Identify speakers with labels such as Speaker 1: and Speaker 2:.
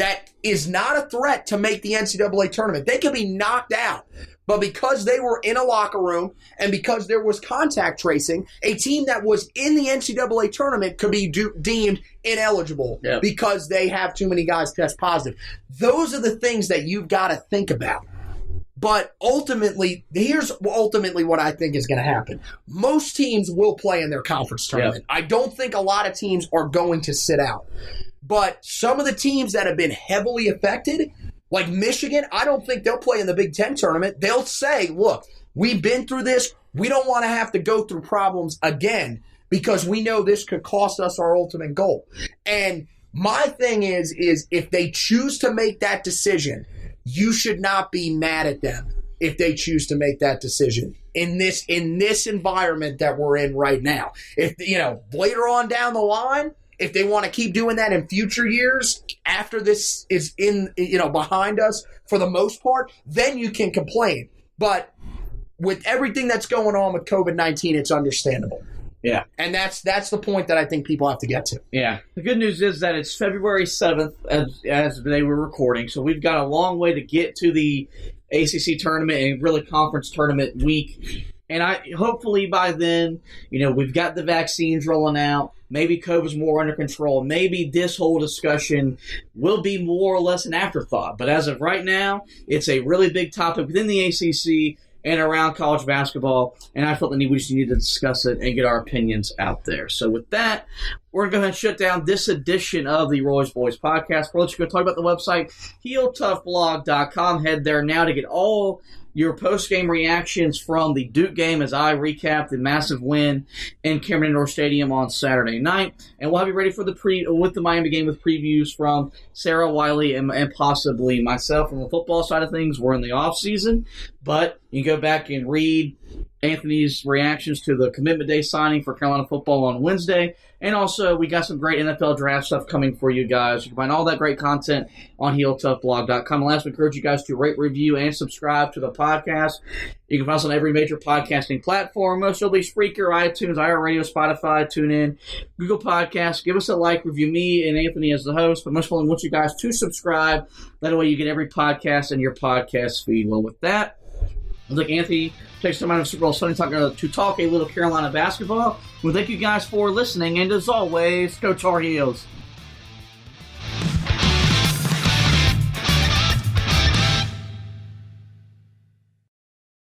Speaker 1: that is not a threat to make the NCAA tournament. They could be knocked out. But because they were in a locker room and because there was contact tracing, a team that was in the NCAA tournament could be deemed ineligible because they have too many guys test positive. Those are the things that you've got to think about. But ultimately, here's ultimately what I think is going to happen. Most teams will play in their conference tournament. I don't think a lot of teams are going to sit out. But some of the teams that have been heavily affected, like Michigan, I don't think they'll play in the Big Ten tournament. They'll say, look, we've been through this. We don't want to have to go through problems again because we know this could cost us our ultimate goal. And my thing is if they choose to make that decision, you should not be mad at them if they choose to make that decision in this environment that we're in right now. If, later on down the line, if they want to keep doing that in future years, after this is behind us for the most part, then you can complain. But with everything that's going on with COVID-19, it's understandable.
Speaker 2: Yeah.
Speaker 1: And that's the point that I think people have to get to.
Speaker 2: Yeah. The good news is that it's February 7th as they were recording, so we've got a long way to get to the ACC tournament and really conference tournament week. And hopefully by then, we've got the vaccines rolling out. Maybe COVID's more under control. Maybe this whole discussion will be more or less an afterthought. But as of right now, it's a really big topic within the ACC and around college basketball. And I felt that we just need to discuss it and get our opinions out there. So with that, we're going to go ahead and shut down this edition of the Roy's Boys podcast. We'll let you go talk about the website, HeelToughBlog.com. Head there now to get all your post-game reactions from the Duke game as I recap the massive win in Cameron Indoor Stadium on Saturday night. And we'll have you ready for with the Miami game with previews from Sarah Wiley and possibly myself. From the football side of things, we're in the off-season, but you can go back and read Anthony's reactions to the Commitment Day signing for Carolina football on Wednesday. And also, we got some great NFL draft stuff coming for you guys. You can find all that great content on HeelToughBlog.com. And last, we encourage you guys to rate, review, and subscribe to the podcast. You can find us on every major podcasting platform, most notably Spreaker, iTunes, iHeartRadio, Spotify, TuneIn, Google Podcasts. Give us a like, review me and Anthony as the host. But most importantly, I want you guys to subscribe. That way you get every podcast in your podcast feed. Well, with that, I think Anthony takes some out of Super Bowl Sunday to talk a little Carolina basketball. Well, thank you guys for listening, and as always, go Tar Heels.